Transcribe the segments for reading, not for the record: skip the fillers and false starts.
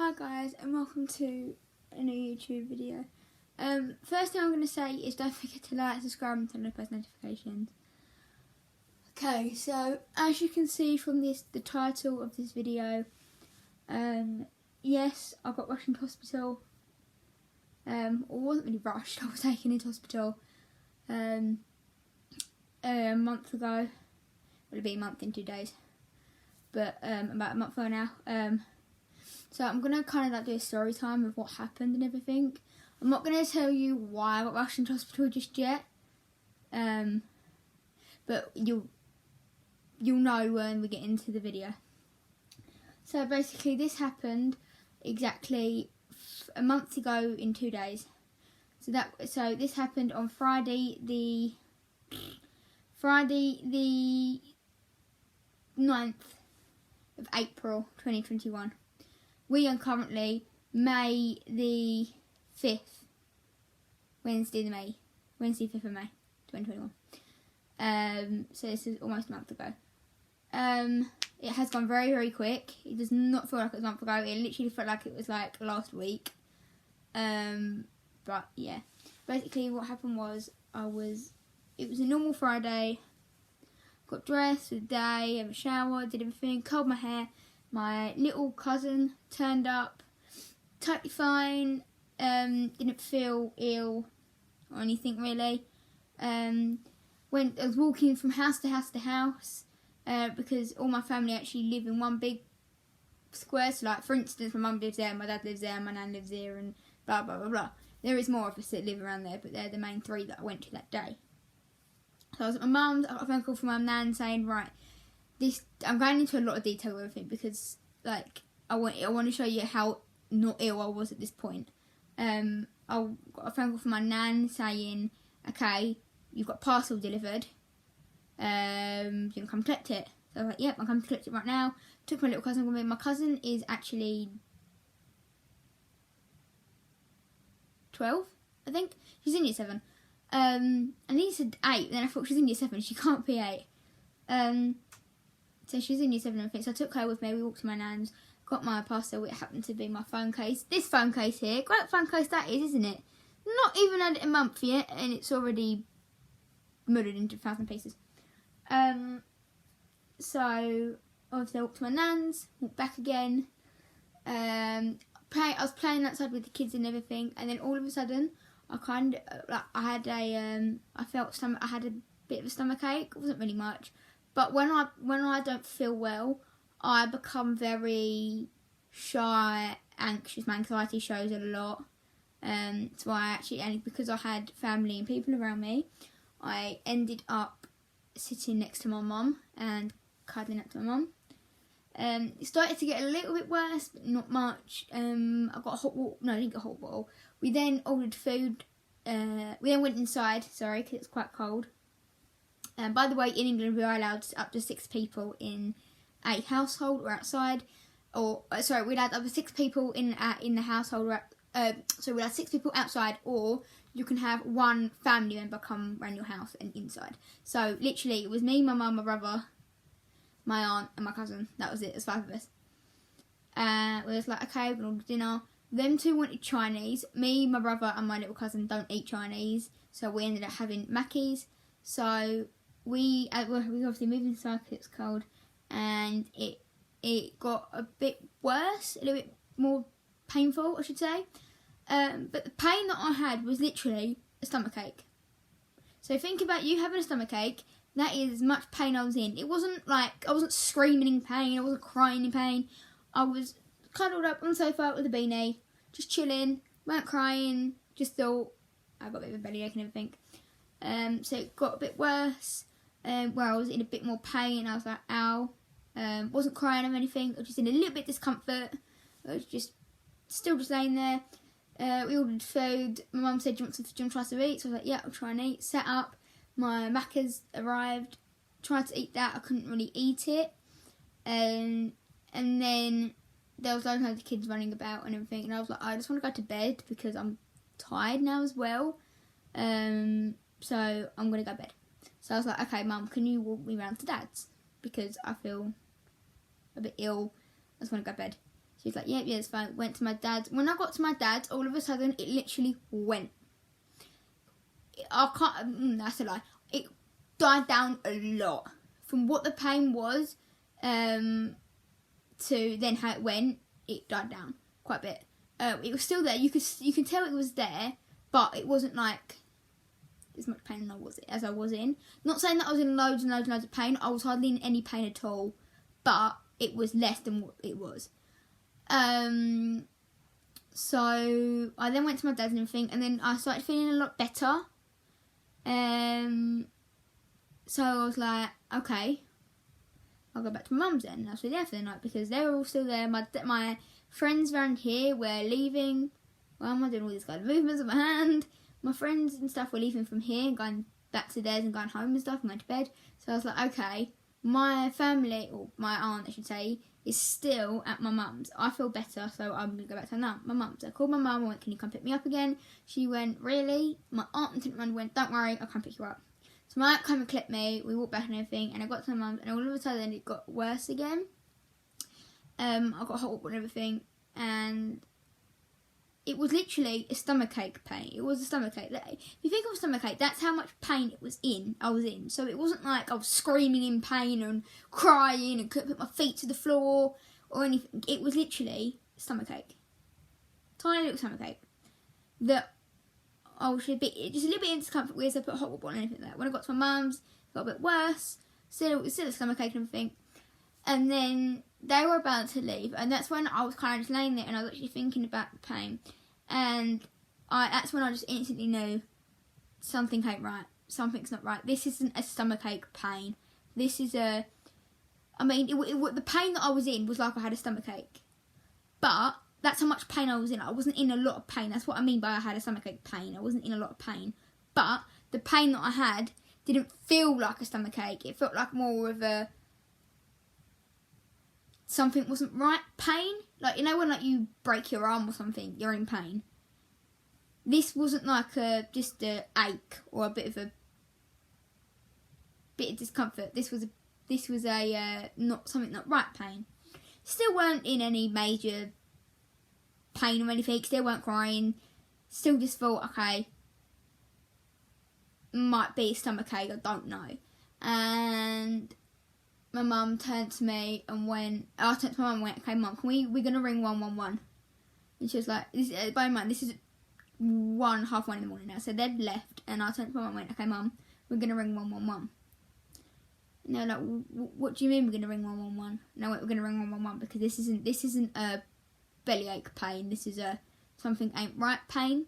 Hi guys, and welcome to a new YouTube video. First thing I'm going to say is don't forget to like, subscribe and turn on post notifications. Okay, so as you can see from the title of this video, yes, I got rushed into hospital. I wasn't really rushed, I was taken into hospital a month ago. It'll be a month in 2 days, but about a month ago now. So I'm going to kind of do a story time of what happened and everything. I'm not going to tell you why I got rushed into hospital just yet. But you'll know when we get into the video. So basically this happened exactly a month ago in 2 days. So this happened on Friday the 9th of April 2021. We are currently May the 5th, Wednesday 5th of May 2021. So this is almost a month ago. It has gone very, very quick. It does not feel like it was a month ago. It literally felt like it was like last week. But yeah, basically what happened was it was a normal Friday. Got dressed for the day, had a shower, did everything, curled my hair. My little cousin turned up, totally fine, didn't feel ill or anything really. I was walking from house to house to house because all my family actually live in one big square. So like, for instance, my mum lives there, my dad lives there, my nan lives there, and blah blah blah blah. There is more of us that live around there, but they're the main three that I went to that day. So I was at my mum's, I got a phone call from my nan saying, right, I'm going into a lot of detail with everything because, like, I want to show you how not ill I was at this point. I got a phone call from my nan saying, okay, you've got a parcel delivered. You can come collect it. So I was like, yep, I'll come collect it right now. Took my little cousin with me. My cousin is actually 12, I think. She's in year 7. And he said 8. Then I thought she's in year 7. She can't be 8. So she's in year 7 and everything. So I took her with me. We walked to my nan's, got my parcel. It happened to be my phone case. This phone case here. Great phone case that is, isn't it? Not even had it a month yet, and it's already murdered into 1,000 pieces. So obviously I walked to my nan's, walked back again. I was playing outside with the kids and everything, and then all of a sudden I had a bit of a stomach ache. It wasn't really much. But when I don't feel well, I become very shy, anxious. My anxiety shows a lot. So and because I had family and people around me, I ended up sitting next to my mum and cuddling up to my mum. It started to get a little bit worse, but not much. I got a hot water. No, I didn't get a hot bottle. We then ordered food. We then went inside, because it's quite cold. By the way, in England we are allowed up to 6 people in a household or outside. We'd had up to 6 people in the household. So we'd have 6 people outside, or you can have one family member come round your house and inside. So literally, it was me, my mum, my brother, my aunt, and my cousin. That was it. There's 5 of us. We was like, okay, we'll order dinner. Them 2 wanted Chinese. Me, my brother, and my little cousin don't eat Chinese, so we ended up having Mackies. So we obviously moved inside because it's cold, and it got a bit worse, a little bit more painful, I should say. But the pain that I had was literally a stomachache. So think about you having a stomachache. That is as much pain I was in. It wasn't like I wasn't screaming in pain. I wasn't crying in pain. I was cuddled up on the sofa with a beanie, just chilling, weren't crying. Just thought I got a bit of a bellyache and everything. So it got a bit worse. Where I was in a bit more pain. I was like, ow. Wasn't crying or anything. I was just in a little bit of discomfort. I was still just laying there. We ordered food. My mum said, do you want to try some to eat? So I was like, yeah, I'll try and eat. Set up. My Macca's arrived. Tried to eat that. I couldn't really eat it. And then there was loads of kids running about and everything. And I was like, I just want to go to bed because I'm tired now as well. So I'm going to go to bed. So I was like, okay, Mum, can you walk me round to Dad's? Because I feel a bit ill. I just want to go to bed. She was like, yeah, it's fine. Went to my dad's. When I got to my dad's, all of a sudden, it literally went. I can't, that's a lie. It died down a lot. From what the pain was, to then how it went, it died down quite a bit. It was still there. You can tell it was there, but it wasn't like as much pain as I was in. Not saying that I was in loads and loads and loads of pain. I was hardly in any pain at all, but it was less than what it was. So I then went to my dad's and everything, and then I started feeling a lot better. So I was like, okay, I'll go back to my mum's then. And I stayed there for the night because they were all still there. My friends around here were leaving. Well, I'm doing all these kind of movements with my hand. My friends and stuff were leaving from here and going back to theirs and going home and stuff and going to bed. So I was like, okay, my family, or my aunt I should say, is still at my mum's. I feel better, so I'm going to go back to my mum's. I called my mum and went, can you come pick me up again? She went, really? My aunt and went, don't worry, I'll come pick you up. So my aunt came and clipped me, we walked back and everything, and I got to my mum's, and all of a sudden it got worse again. I got hot water and everything, and it was literally a stomachache pain. It was a stomachache. If you think of a stomachache, that's how much pain I was in. So it wasn't like I was screaming in pain and crying and couldn't put my feet to the floor or anything. It was literally a stomachache. Tiny little stomachache. That I was just a little bit in discomfort with, so I put hot water on and anything like that. When I got to my mum's, it got a bit worse. Still a stomachache and everything. And then they were about to leave, and that's when I was kind of just laying there and I was actually thinking about the pain. And that's when I just instantly knew something ain't right. Something's not right. This isn't a stomachache pain. This is the pain that I was in was like I had a stomachache. But that's how much pain I was in. I wasn't in a lot of pain. That's what I mean by I had a stomachache pain. I wasn't in a lot of pain. But the pain that I had didn't feel like a stomachache. It felt like more of a something wasn't right pain. Like, you know when like you break your arm or something, you're in pain. This wasn't like just a ache or a bit of discomfort. This was a not right pain. Still weren't in any major pain or anything. Still weren't crying. Still just thought, okay, might be a stomachache. I don't know. And my mum turned to me and went, I turned to my mum and went, okay mum, we're going to ring 111. And she was like, by the way, this is 1:30 in the morning now. So they'd left and I turned to my mum and went, okay mum, we're going to ring 111. And they were like, what do you mean we're going to ring 111? And I went, we're going to ring 111 because this isn't a bellyache pain. This is a something ain't right pain.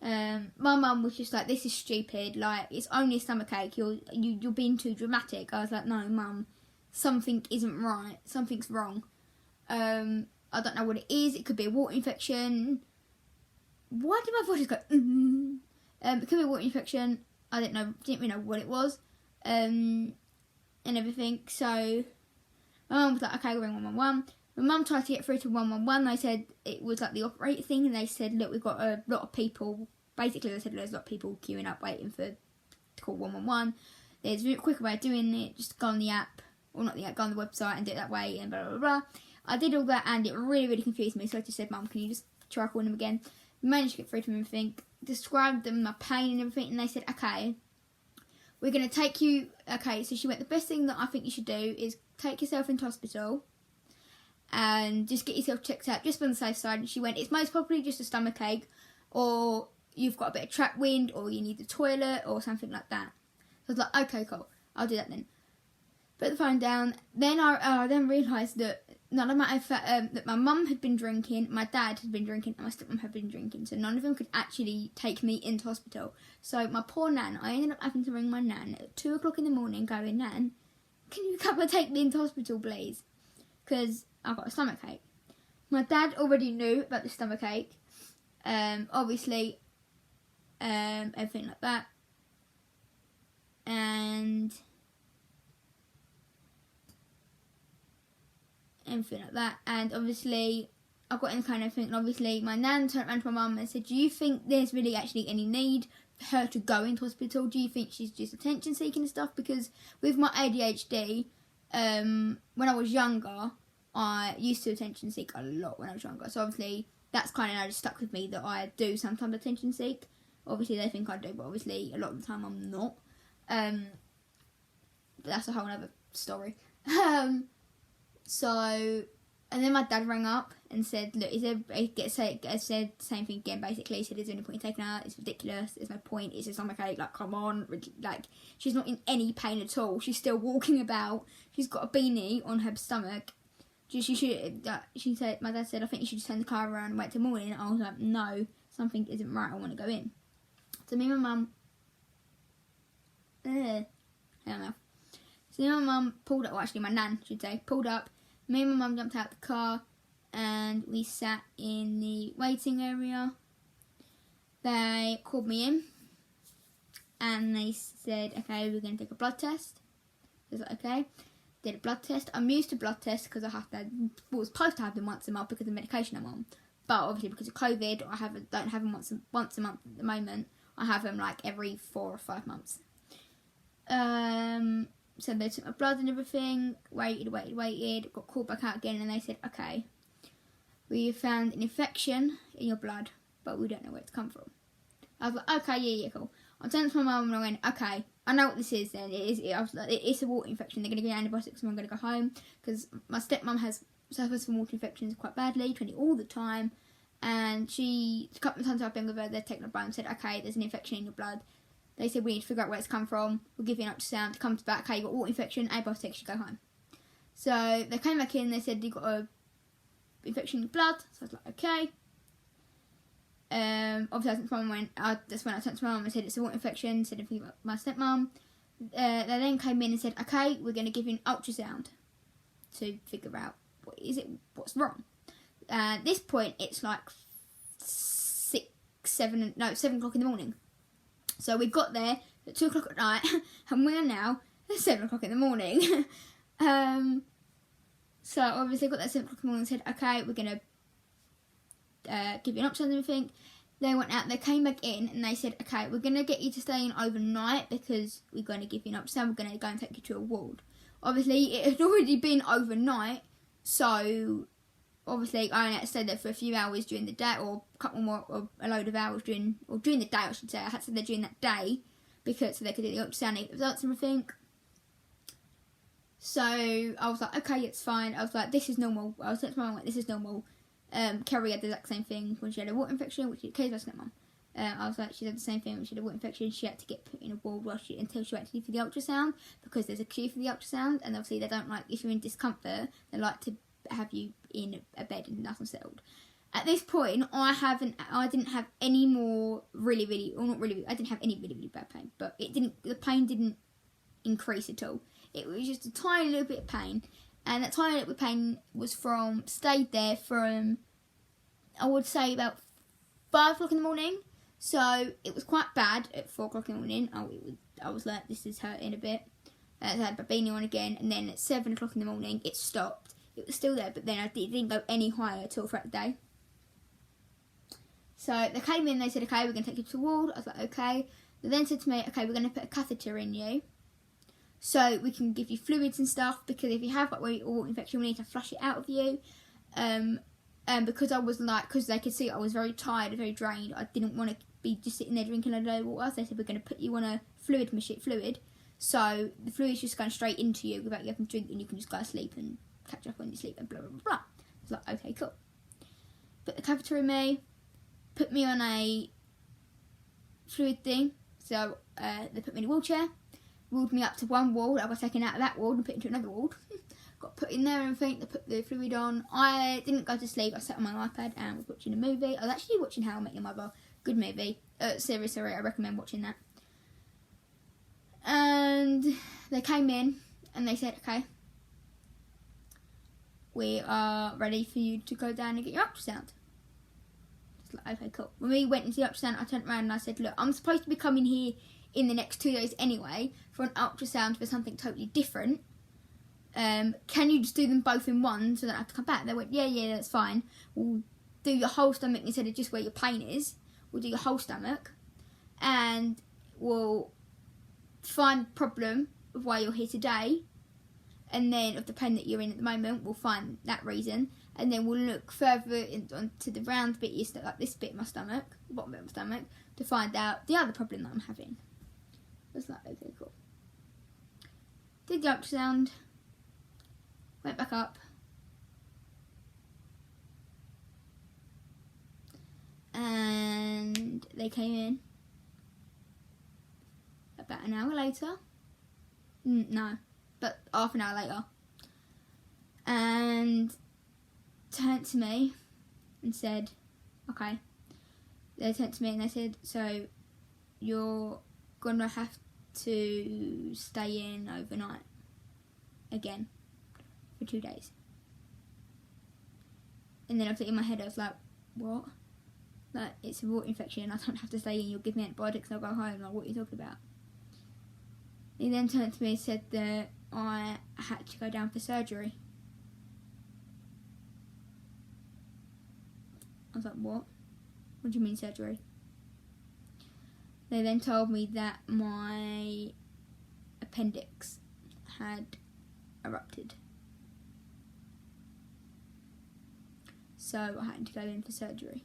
My mum was just like, this is stupid, like, it's only a stomachache, you're being too dramatic. I was like, no mum, something isn't right, something's wrong. I don't know what it is. It could be a water infection. Why did my voice go it could be a water infection. I didn't really know what it was, and everything. So my mum was like, okay, we'll ring 111. My mum tried to get through to 111. They said it was like the operator thing, and they said, look, we've got a lot of people. Basically, they said there's a lot of people queuing up waiting to call 111. There's a quicker way of doing it. Just go on the app, or not the app, go on the website and do it that way, and blah, blah, blah. I did all that, and it really, really confused me. So I just said, Mum, can you just try calling them again? Managed to get through to them and everything. Described them my pain and everything, and they said, okay, we're going to take you. Okay, so she went, the best thing that I think you should do is take yourself into hospital and just get yourself checked out, just on the safe side. And she went, it's most probably just a stomachache, or you've got a bit of trapped wind, or you need the toilet, or something like that. So I was like, okay, cool, I'll do that then. Put the phone down. Then I then realised that none of that my mum had been drinking, my dad had been drinking, and my stepmom had been drinking. So none of them could actually take me into hospital. So my poor nan, I ended up having to ring my nan at 2 o'clock in the morning, going, Nan, can you come and take me into hospital, please? Because I've got a stomachache. My dad already knew about the stomachache. Obviously, everything like that. And everything like that. And obviously, I got in kind of thing. And obviously, my nan turned around to my mum and said, do you think there's really actually any need for her to go into hospital? Do you think she's just attention seeking and stuff? Because with my ADHD, when I was younger, I used to attention seek a lot when I was younger. So obviously that's kind of now just stuck with me that I do sometimes attention seek. Obviously they think I do, but obviously a lot of the time I'm not. But that's a whole other story. So, and then my dad rang up and said, look, said the same thing again, basically. He said, is there any point in taking her? It's ridiculous. There's no point. It's a stomach-ache. Like, come on. Like, she's not in any pain at all. She's still walking about. She's got a beanie on her stomach. She said, my dad said, I think you should just turn the car around and wait till morning. I was like, no, something isn't right. I want to go in. So me and my mum, I don't know. So me and my mum pulled up, well actually my nan should say, pulled up. Me and my mum jumped out the car and we sat in the waiting area. They called me in and they said, okay, we're going to take a blood test. I was like, okay. Did a blood test. I'm used to blood tests because I have to, was supposed to have them once a month because of the medication I'm on. But obviously because of COVID, don't have them once a month at the moment. I have them like every 4 or 5 months. So they took my blood and everything, waited, got called back out again and they said, okay, we found an infection in your blood, but we don't know where it's come from. I was like, okay, yeah, cool. I turned to my mum and I went, okay, I know what this is then. It's a water infection. They're going to give me antibiotics and I'm going to go home because my stepmum suffers from water infections quite badly, all the time. And a couple of times I've been with her, they've taken her blood and said, okay, there's an infection in your blood. They said, we need to figure out where it's come from. We'll give you an ultrasound. Comes back, okay, you've got water infection, antibiotics, you go home. So they came back in, they said, you've got an infection in your blood. So I was like, okay. Obviously, that's when I turned to my mum and said, it's a water infection, said everything about my stepmum. They then came in and said, okay, we're going to give you an ultrasound to figure out what's wrong. At this point, it's like 7 o'clock in the morning. So we got there at 2 o'clock at night, and we are now at 7 o'clock in the morning. So obviously got that 7 o'clock in the morning and said, okay, we're going to give you an ultrasound and everything. They went out, they came back in, and they said, okay, we're going to get you to stay in overnight because we're going to give you an ultrasound, we're going to go and take you to a ward. Obviously, it had already been overnight, so obviously I only had to stay there for a few hours during the day, or a couple more, or a load of hours during the day, I should say. I had to stay there during that day, so they could do the ultrasound and get the results and everything. So I was like, okay, it's fine. I was like, this is normal. I was like to my mum, like, this is normal. Kerry had the exact same thing when she had a water infection, which Kerry's my stepmum. I was like, she had the same thing when she had a water infection. She had to get put in a ward until she went to leave for the ultrasound, because there's a queue for the ultrasound, and obviously they don't like, if you're in discomfort, they like to have you in a bed and nice and settled. At this point, I didn't have any more I didn't have any really bad pain, but the pain didn't increase at all. It was just a tiny little bit of pain, and that tiny little bit of pain stayed there from, I would say, about 5 o'clock in the morning. So it was quite bad at 4 o'clock in the morning. I was like, this is hurting a bit. I had my beanie on again, and then at 7 o'clock in the morning, it stopped. It was still there, but then it didn't go any higher at all throughout the day. So they came in, they said, okay, we're going to take you to the ward. I was like, okay. They then said to me, okay, we're going to put a catheter in you, so we can give you fluids and stuff, because if you have like water infection, we need to flush it out of you. And because because they could see I was very tired, very drained, I didn't want to be just sitting there drinking a load of water. So they said, we're going to put you on a fluid, so the fluid's just going straight into you without you having to drink, and you can just go to sleep and catch up on your sleep and blah blah blah. I was like, okay, cool. Put the catheter in me, put me on a fluid thing. So they put me in a wheelchair, wheeled me up to one ward. I got taken out of that ward and put into another ward. Got put in there and everything. They put the fluid on. I didn't go to sleep. I sat on my iPad and was watching a movie. I was actually watching How I Met Your Mother. Good movie. Series, sorry. I recommend watching that. And they came in and they said, okay, we are ready for you to go down and get your ultrasound. Just like, okay, cool. When we went into the ultrasound, I turned around and I said, look, I'm supposed to be coming here in the next 2 days anyway for an ultrasound for something totally different. Can you just do them both in one so that I have to come back? They went, yeah, that's fine. We'll do your whole stomach instead of just where your pain is. We'll do your whole stomach, and we'll find the problem of why you're here today, and then of the pain that you're in at the moment, we'll find that reason, and then we'll look further onto the round bit, like this bit of my stomach, the bottom bit of my stomach, to find out the other problem that I'm having. I was like, okay, cool. Did the ultrasound, went back up, and they came in about an hour later. No, but half an hour later, and turned to me and said, okay. They turned to me and they said, so you're gonna have to stay in overnight again for 2 days. And then obviously in my head I was like, what? Like, it's a water infection, I don't have to stay in, you'll give me antibiotics and I'll go home. Like, what are you talking about? He then turned to me and said that I had to go down for surgery. I was like, what? What do you mean surgery? They then told me that my appendix had erupted. So I had to go in for surgery.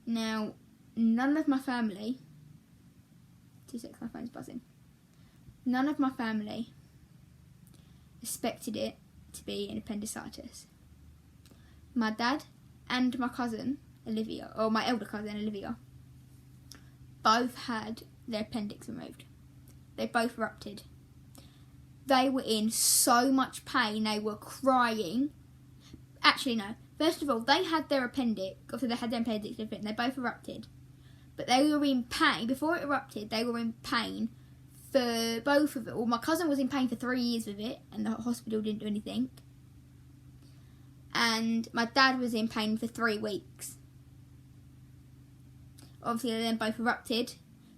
Now, none of my family... 2 seconds, my phone's buzzing. None of my family expected it to be an appendicitis. My dad and my cousin, Olivia, or my elder cousin, Olivia, both had their appendix removed. They both erupted. They were in so much pain, they were crying. Actually, no. First of all, they had their appendix, obviously they had their appendix and they both erupted. But they were in pain, before it erupted, they were in pain for both of it. Well, my cousin was in pain for 3 years with it, and the hospital didn't do anything. And my dad was in pain for 3 weeks. Obviously, they then both erupted.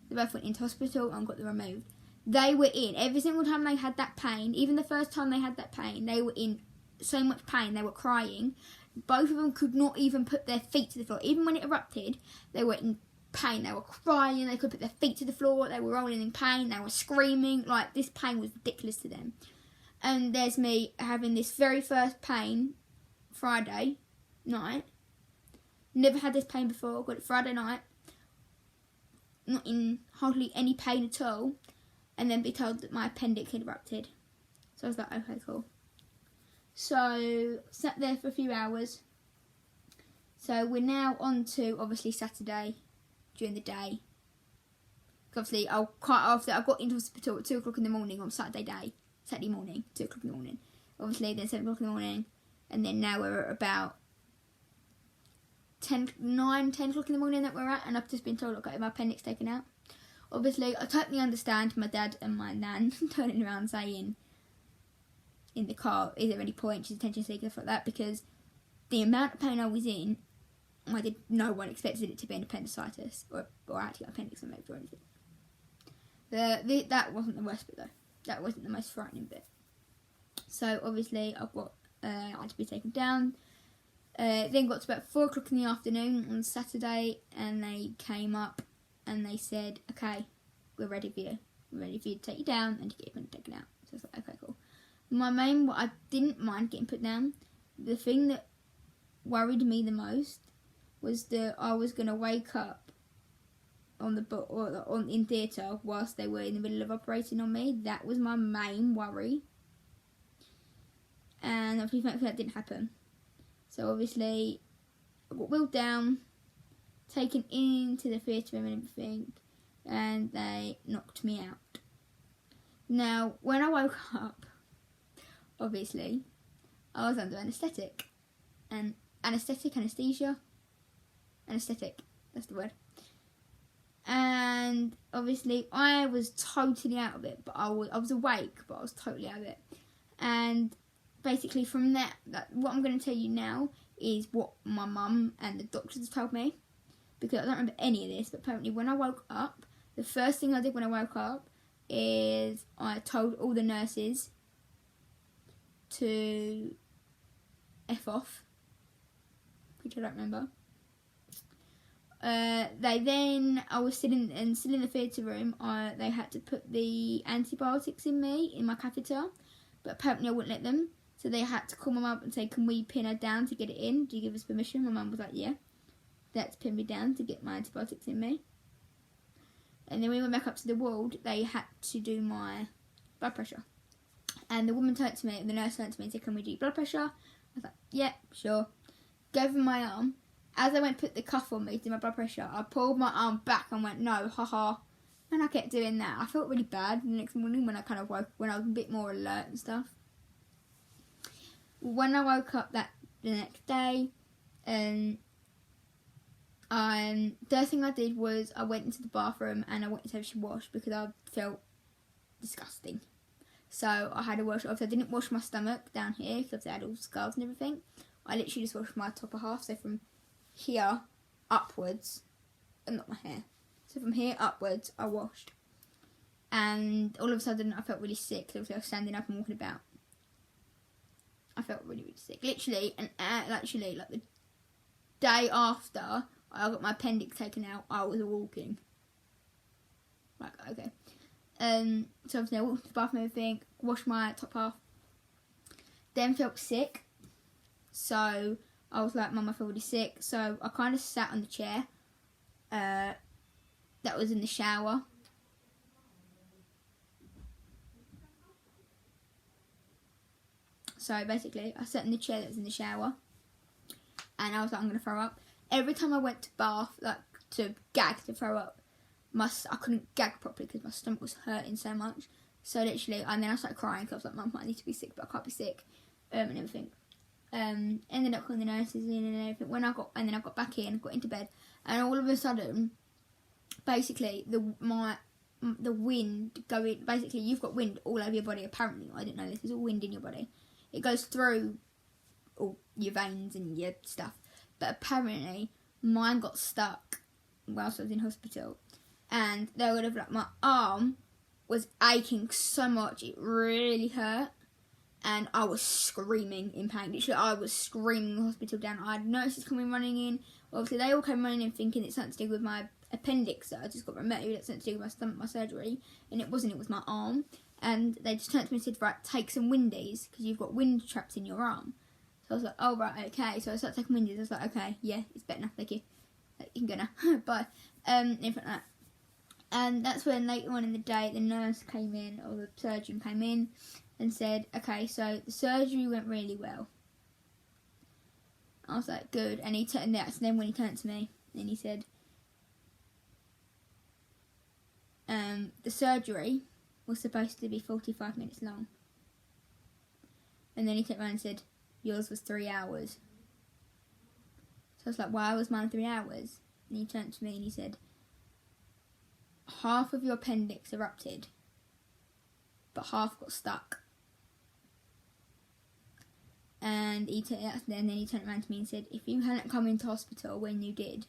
They both went into hospital and got them removed. They were in, every single time they had that pain, even the first time they had that pain, they were in so much pain, they were crying. Both of them could not even put their feet to the floor. Even when it erupted, they were in pain. They were crying, they could put their feet to the floor, they were rolling in pain, they were screaming. Like, this pain was ridiculous to them. And there's me having this very first pain Friday night. Never had this pain before, got it Friday night. Not in hardly any pain at all. And then be told that my appendix had erupted. So I was like, okay, cool. So, sat there for a few hours. So we're now on to, obviously, Saturday during the day. Obviously, I got into hospital at 2 o'clock in the morning on Saturday morning, 2 o'clock in the morning. Obviously, then 7 o'clock in the morning. And then now we're at about 10 o'clock in the morning that we're at. And I've just been told I've got my appendix taken out. Obviously, I totally understand my dad and my nan turning around saying in the car, is there any point, she's attention seeker, for that, because the amount of pain I was in, no one expected it to be an appendicitis, or actually appendix removed or anything. That wasn't the worst bit though. That wasn't the most frightening bit. So obviously I had to be taken down. Then got to about 4 o'clock in the afternoon on Saturday, and they came up and they said, okay, we're ready for you. We're ready for you to take you down and to get you taken out. So I was like, okay, cool. What I didn't mind getting put down, the thing that worried me the most was that I was going to wake up in theatre whilst they were in the middle of operating on me. That was my main worry. And obviously, thankfully, that didn't happen. So obviously, I got wheeled down, taken into the theatre room and everything, and they knocked me out. Now, when I woke up, obviously, I was under anaesthetic. And anesthetic, that's the word. And obviously, I was totally out of it, but I was awake, but I was totally out of it. And basically from that what I'm going to tell you now is what my mum and the doctors told me, because I don't remember any of this, but apparently when I woke up, the first thing I did when I woke up is I told all the nurses to F off, which I don't remember. I was still in the theatre room. They had to put the antibiotics in me in my catheter, but apparently I wouldn't let them. So they had to call my mum and say, "Can we pin her down to get it in? Do you give us permission?" My mum was like, "Yeah." They had to pin me down to get my antibiotics in me. And then when we went back up to the ward, they had to do my blood pressure. And the woman turned to me, the nurse turned to me and said, "Can we do your blood pressure?" I was like, "Yeah, sure." Gave her my arm. As I went to put the cuff on me to do my blood pressure, I pulled my arm back and went, "No, haha." And I kept doing that. I felt really bad the next morning when I kind of woke, when I was a bit more alert and stuff. When I woke up the next day, the thing I did was I went into the bathroom and I went to have she washed because I felt disgusting. So I had to wash. Obviously, I didn't wash my stomach down here because I had all the scars and everything. I literally just washed my upper half, so from here upwards, and not my hair. So from here upwards, I washed. And all of a sudden, I felt really sick. So I was standing up and walking about. I felt really, really sick. Literally, and actually, like the day after I got my appendix taken out, I was walking. Like, okay. So obviously I walked to the bathroom and everything, washed my top half. Then felt sick. So I was like, "Mum, I feel really sick." So I kind of sat on the chair that was in the shower. So basically, I sat in the chair that was in the shower, and I was like, "I'm gonna throw up." Every time I went to bath, like to gag to throw up, I couldn't gag properly because my stomach was hurting so much. So literally, and then I started crying because I was like, "Mum, I need to be sick, but I can't be sick," and everything. Ended up calling the nurses in and everything. Then I got back in, got into bed, and all of a sudden, basically the wind going. Basically, you've got wind all over your body. Apparently, I didn't know this. There's all wind in your body. It goes through all your veins and your stuff. But apparently, mine got stuck whilst I was in hospital, and they would have like my arm was aching so much it really hurt, and I was screaming in pain. Literally, I was screaming the hospital down. I had nurses coming running in. Obviously, they all came running in thinking it's something to do with my appendix that I just got removed. It's something to do with my stomach, my surgery, and it wasn't. It was my arm. And they just turned to me and said, "Right, take some Windies because you've got wind trapped in your arm." So I was like, "Oh, right, okay." So I started taking Windies. I was like, "Okay, yeah, it's better now, thank you. You can go now." Bye. Anything like that. And that's when later on in the day, the nurse came in, or the surgeon came in, and said, "Okay, so the surgery went really well." I was like, "Good." And then when he turned to me, and he said, "The surgery was supposed to be 45 minutes long." And then he turned around and said, "Yours was 3 hours." So I was like, "Why was mine 3 hours?" And he turned to me and he said, "Half of your appendix erupted, but half got stuck." And then he turned around to me and said, "If you hadn't come into hospital when you did,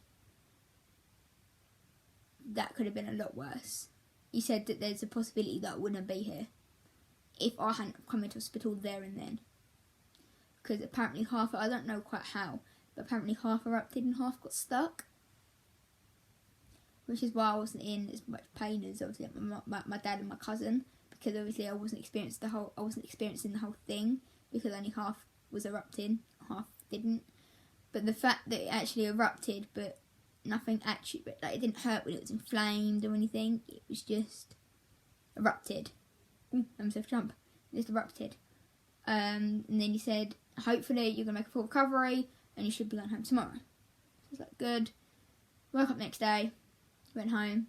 that could have been a lot worse." He said that there's a possibility that I wouldn't be here if I hadn't come into hospital there and then. Because apparently I don't know quite how, but apparently half erupted and half got stuck. Which is why I wasn't in as much pain as obviously my dad and my cousin, because obviously I wasn't experiencing the whole thing, because only half was erupting, half didn't. But the fact that it actually erupted, but nothing actually, but like it didn't hurt when it was inflamed or anything. It was just erupted. Ooh, I must have jump. It just erupted. And then he said, "Hopefully you're gonna make a full recovery, and you should be going home tomorrow." So I was like, "Good." Woke up next day, went home.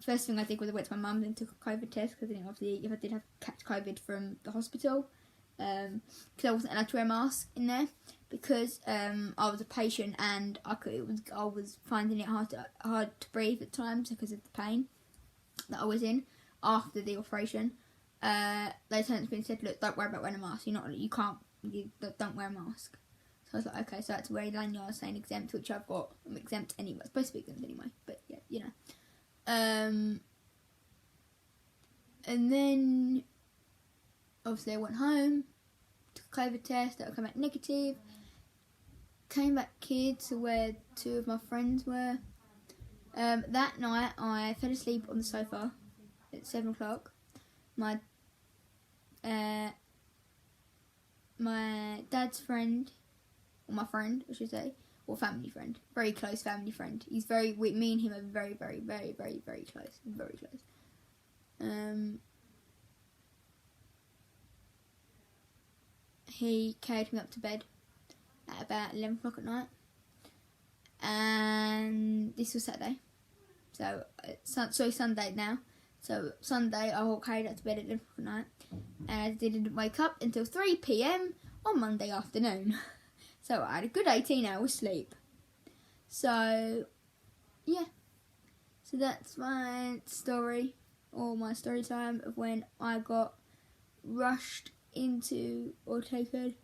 First thing I did was I went to my mum and took a COVID test, because obviously if I did catch COVID from the hospital, because I wasn't allowed to wear a mask in there, because I was a patient and I was finding it hard to breathe at times because of the pain that I was in after the operation. They turned to me and said, "Look, don't worry about wearing a mask. Don't wear a mask." So I was like, okay. So I had to wear a lanyard saying exempt, which I've got. I'm exempt anyway. I'm supposed to be exempt anyway, but yeah, you know. And then obviously I went home, took a COVID test, that would come back negative. came back here to where 2 of my friends were. That night I fell asleep on the sofa at 7 o'clock. My dad's friend, or my friend I should say, or family friend, very close family friend. Me and him are very, very, very, very, very close, very close. He carried me up to bed at about 11 o'clock at night, and this was Saturday, so Sunday now. So Sunday I got carried up to bed at 11 o'clock at night, and I didn't wake up until 3 p.m. on Monday afternoon. So I had a good 18 hours sleep. So yeah, so that's my story, or my story time of when I got rushed into or taken.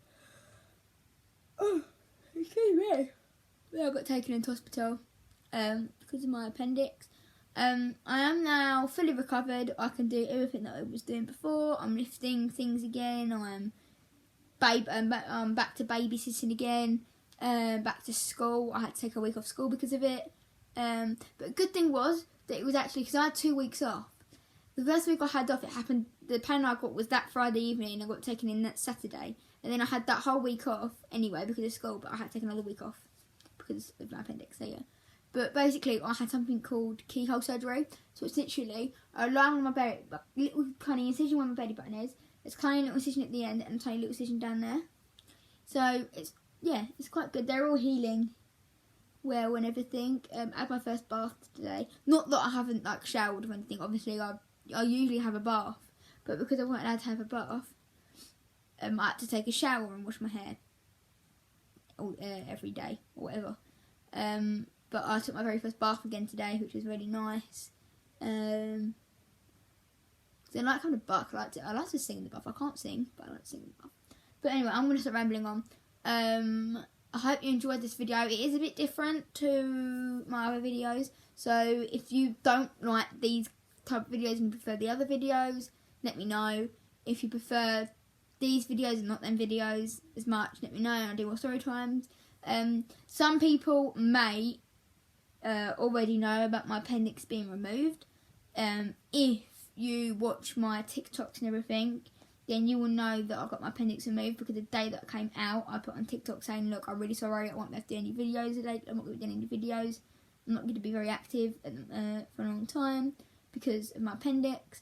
Oh, excuse me. I got taken into hospital because of my appendix. I am now fully recovered. I can do everything that I was doing before. I'm lifting things again. I'm back to babysitting again. Back to school. I had to take a week off school because of it. But a good thing was that it was actually, because I had 2 weeks off. The first week I had off, it happened, the pain I got was that Friday evening. I got taken in that Saturday. And then I had that whole week off anyway because of school, but I had to take another week off because of my appendix, so yeah. But basically, I had something called keyhole surgery. So it's literally a line on my belly, little tiny incision where my belly button is. There's a tiny little incision at the end and a tiny little incision down there. So it's quite good. They're all healing well and everything. I had my first bath today. Not that I haven't like showered or anything. Obviously, I usually have a bath, but because I wasn't allowed to have a bath, I had to take a shower and wash my hair every day or whatever. But I took my very first bath again today, which was really nice. I like having a bath. I like to sing in the bath. I can't sing, but I like to sing in the bath. But anyway, I'm going to start rambling on. I hope you enjoyed this video. It is a bit different to my other videos. So if you don't like these type of videos and you prefer the other videos, let me know. If you prefer these videos and not them videos as much, let me know, and I'll do more story times. Some people may already know about my appendix being removed. If you watch my TikToks and everything, then you will know that I got my appendix removed, because the day that it came out, I put on TikTok saying, look, I'm really sorry, I won't be able to do any videos today. I'm not going to do any videos. I'm not going to be very active for a long time because of my appendix.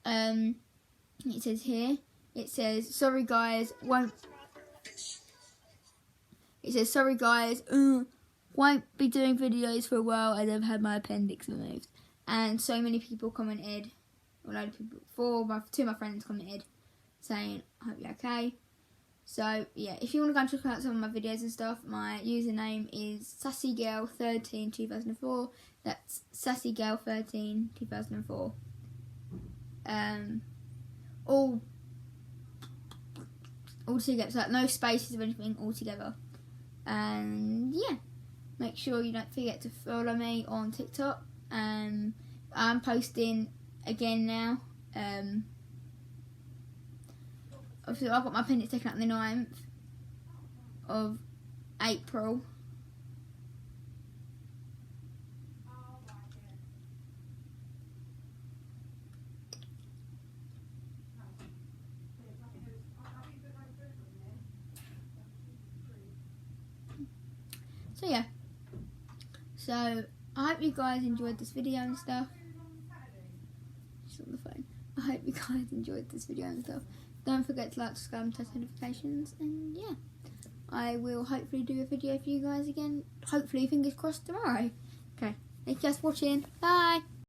It says here, it says, sorry guys, won't be doing videos for a while as I've had my appendix removed. And so many people commented, a load of people, two of my friends commented saying, I hope you're okay. So yeah, if you want to go and check out some of my videos and stuff, my username is sassygirl132004. That's sassygirl132004. All together, so like no spaces or anything, all together. And yeah, make sure you don't forget to follow me on TikTok. I'm posting again now. Obviously I've got my appendix taken out on the 9th of April. So yeah, so I hope you guys enjoyed this video and stuff. She's on the phone. I hope you guys enjoyed this video and stuff. Don't forget to like, subscribe and turn notifications, and yeah, I will hopefully do a video for you guys again, hopefully, fingers crossed, tomorrow. Okay, thank you guys for watching, bye!